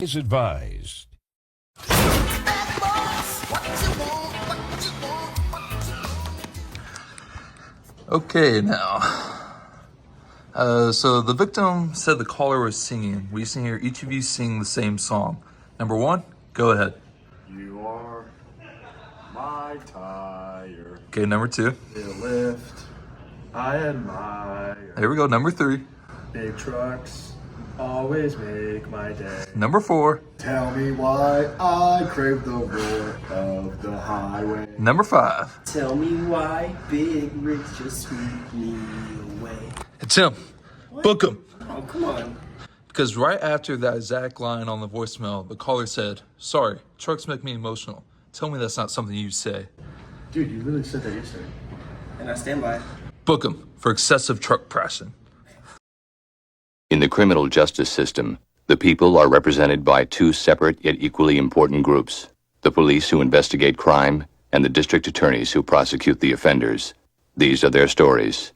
is advised. Okay, now. So the victim said the caller was singing. We used to hear each of you sing the same song. Number one, go ahead. You are my tire. Okay, number two. The lift I admire. Here we go. Number three. Big trucks always make my day. Number four. Tell me why I crave the roar of the highway. Number five. Tell me why big rigs just sweep me away. It's him. Book him. Oh, come on. Because right after that exact line on the voicemail, the caller said, "Sorry, trucks make me emotional. Tell me that's not something you say." Dude, you literally said that yesterday. And I stand by it. Book him for excessive truck pressing. In the criminal justice system, the people are represented by two separate yet equally important groups: the police who investigate crime and the district attorneys who prosecute the offenders. These are their stories.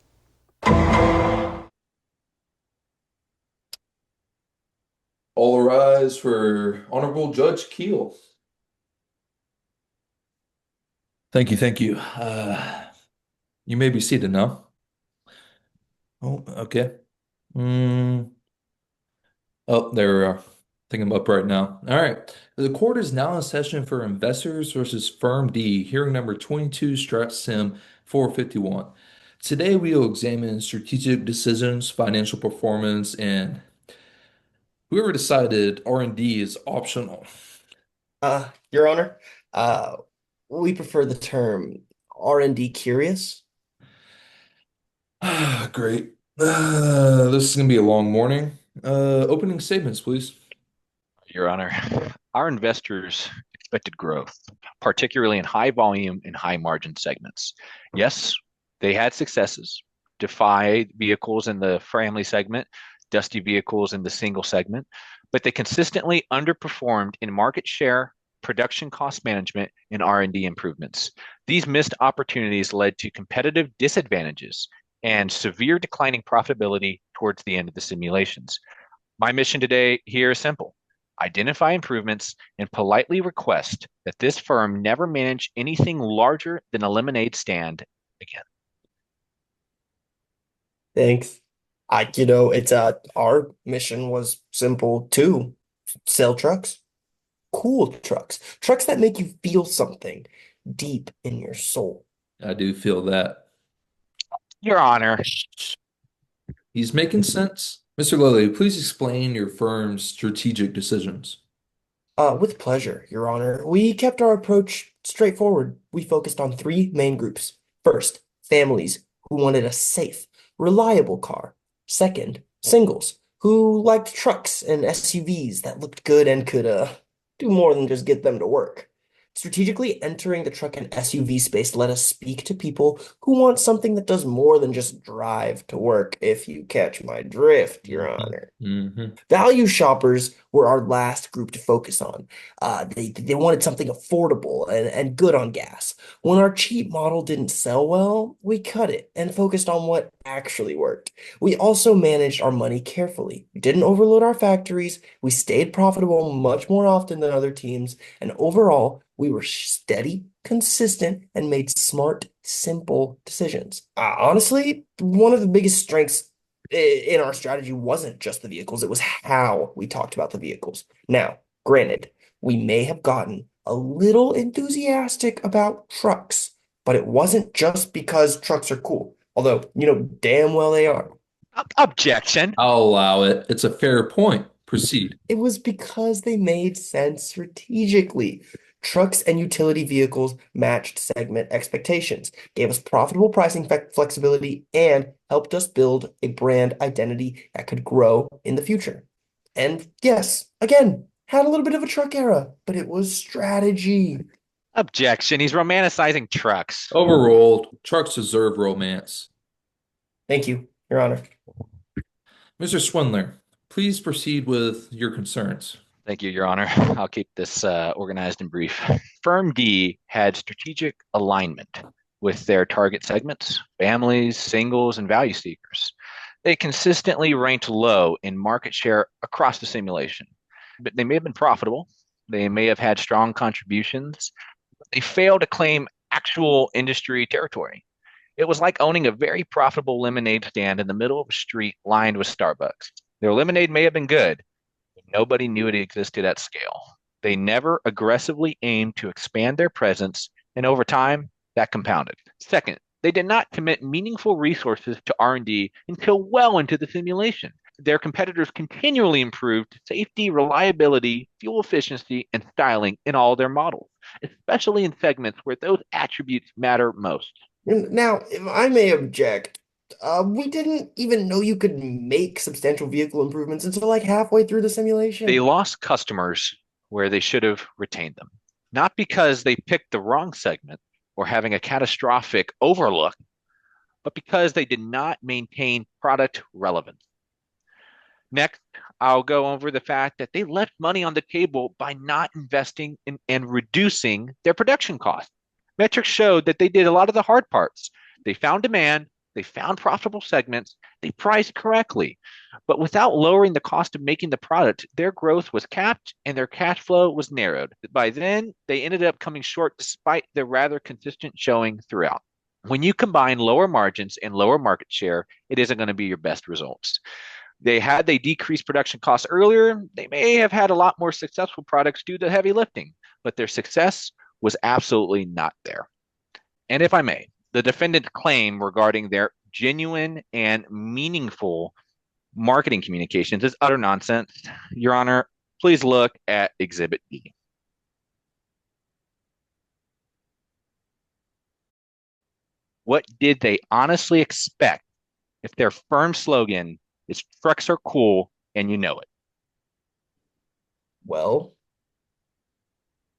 All rise for Honorable Judge Keel. Thank you, thank you. You may be seated now. Oh, okay. Oh, there we are. I think I'm upright now. All right. The court is now in session for Investors versus Firm D, hearing number 22, Strat Sim 451. Today, we will examine strategic decisions, financial performance, and whoever decided R&D is optional. Your Honor, we prefer the term R&D curious. Great. This is going to be a long morning. Opening statements, please. Your Honor, our investors expected growth, particularly in high volume and high margin segments. Yes, they had successes. Defy vehicles in the family segment, Dusty vehicles in the single segment, but they consistently underperformed in market share, production cost management, and R&D improvements. These missed opportunities led to competitive disadvantages and severe declining profitability towards the end of the simulations. My mission today here is simple: identify improvements and politely request that this firm never manage anything larger than a lemonade stand again. Thanks. It's our mission was simple too. Sell trucks. Cool trucks. Trucks that make you feel something deep in your soul. I do feel that. Your Honor, He's making sense. Mr. Lilly, please explain your firm's strategic decisions. With pleasure, Your Honor. We kept our approach straightforward. We focused on three main groups. First, families who wanted a safe, reliable car. Second, singles who liked trucks and SUVs that looked good and could do more than just get them to work. Strategically entering the truck and SUV space let us speak to people who want something that does more than just drive to work, if you catch my drift, Your Honor. Value shoppers were our last group to focus on. They wanted something affordable and good on gas. When our cheap model didn't sell well, we cut it and focused on what actually worked. We also managed our money carefully. We didn't overload our factories. We stayed profitable much more often than other teams. And overall, we were steady, consistent, and made smart, simple decisions. Honestly, one of the biggest strengths in our strategy wasn't just the vehicles, it was how we talked about the vehicles. Now, granted, we may have gotten a little enthusiastic about trucks, but it wasn't just because trucks are cool, although you know damn well they are. objection. I'll allow it. It's a fair point. Proceed. It was because they made sense strategically. Trucks and utility vehicles matched segment expectations, gave us profitable pricing flexibility, and helped us build a brand identity that could grow in the future. And yes, again, had a little bit of a truck era, but it was strategy. Objection. He's romanticizing trucks. Overruled. Trucks deserve romance. Thank you, Your Honor. Mr. Swindler, please proceed with your concerns. Thank you, Your Honor. I'll keep this organized and brief. Firm D had strategic alignment with their target segments: families, singles, and value seekers. They consistently ranked low in market share across the simulation. But they may have been profitable. They may have had strong contributions. They failed to claim actual industry territory. It was like owning a very profitable lemonade stand in the middle of a street lined with Starbucks. Their lemonade may have been good, but nobody knew it existed at scale. They never aggressively aimed to expand their presence, and over time, that compounded. Second, they did not commit meaningful resources to R&D until well into the simulation. Their competitors continually improved safety, reliability, fuel efficiency, and styling in all their models, especially in segments where those attributes matter most. Now, if I may object, we didn't even know you could make substantial vehicle improvements until like halfway through the They simulation. lost customers where they should have retained them, not because they picked the wrong segment or having a catastrophic overlook, but because they did not maintain product relevance. Next, I'll go over the fact that they left money on the table by not investing in and reducing their production costs. Metrics showed that they did a lot of the hard parts. They found demand, they found profitable segments, they priced correctly. But without lowering the cost of making the product, their growth was capped and their cash flow was narrowed. By then, they ended up coming short despite their rather consistent showing throughout. When you combine lower margins and lower market share, it isn't going to be your best results. They decreased production costs earlier, they may have had a lot more successful products due to heavy lifting, but their success was absolutely not there. And if I may, the defendant's claim regarding their genuine and meaningful marketing communications is utter nonsense. Your Honor, please look at Exhibit E. What did they honestly expect if their firm slogan is trucks are cool and you know it? Well,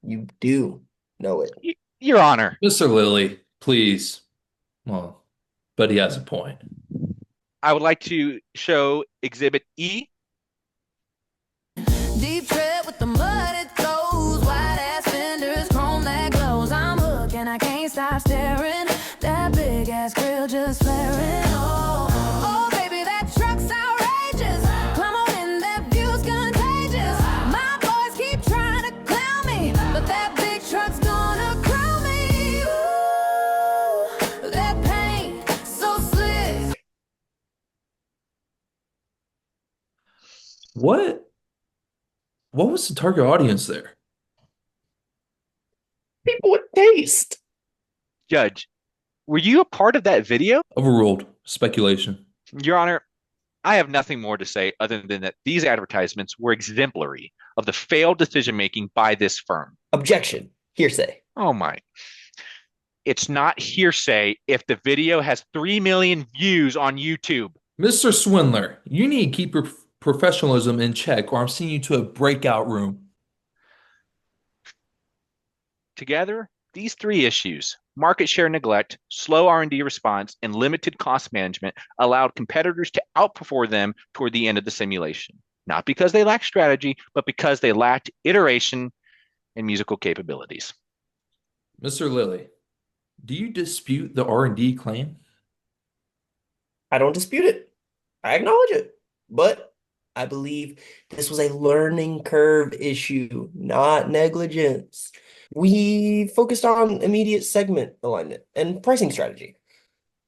you do know it. Your Honor, Mr. Lilly, please. Well, but he has a point. I would like to show Exhibit E. Deep tread with the mud it goes, wide ass fenders, chrome that glows. I'm hooked and I can't stop staring. That big ass grill just flaring. Oh, oh baby, that truck's outrageous. Climb on in, that view's contagious. My boys keep trying to clown me, but that big truck's gonna crown me. Ooh, that paint so slick. What was the target audience there? People with taste. Judge, were you a part of that video? Overruled. Speculation. Your Honor, I have nothing more to say other than that these advertisements were exemplary of the failed decision making by this firm. Objection. Hearsay. Oh my. It's not hearsay if the video has 3 million views on YouTube. Mr. Swindler, you need to keep your professionalism in check, or I'm sending you to a breakout room. Together, these three issues, market share neglect, slow R&D response, and limited cost management, allowed competitors to outperform them toward the end of the simulation. Not because they lacked strategy, but because they lacked iteration and musical capabilities. Mr. Lilly, do you dispute the R&D claim? I don't dispute it. I acknowledge it. But I believe this was a learning curve issue, not negligence. We focused on immediate segment alignment and pricing strategy,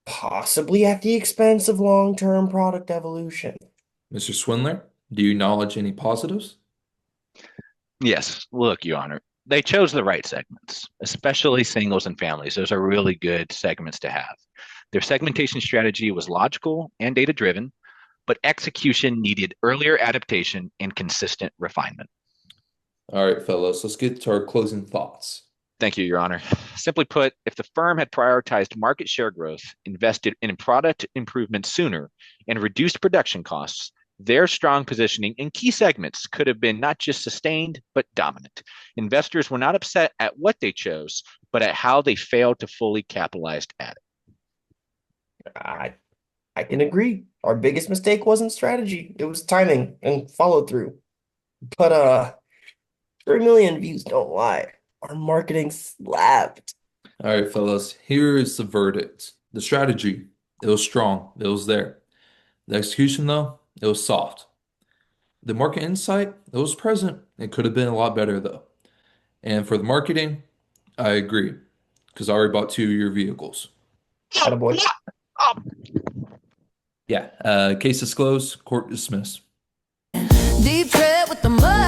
possibly at the expense of long-term product evolution. Mr. Swindler, do you acknowledge any positives? Yes, look, Your Honor, they chose the right segments, especially singles and families. Those are really good segments to have. Their segmentation strategy was logical and data-driven, but execution needed earlier adaptation and consistent refinement. All right, fellas, let's get to our closing thoughts. Thank you, Your Honor. Simply put, if the firm had prioritized market share growth, invested in product improvement sooner, and reduced production costs, their strong positioning in key segments could have been not just sustained, but dominant. Investors were not upset at what they chose, but at how they failed to fully capitalize at it. I can agree. Our biggest mistake wasn't strategy. It was timing and follow through. But 3 million views don't lie. Our marketing slapped. All right, fellas, here is the verdict. The strategy, it was strong. It was there. The execution, though, it was soft. The market insight, it was present. It could have been a lot better though. And for the marketing, I agree because I already bought two of your vehicles. Attaboy. Yeah, case is closed, court dismissed. Deep tread with the mud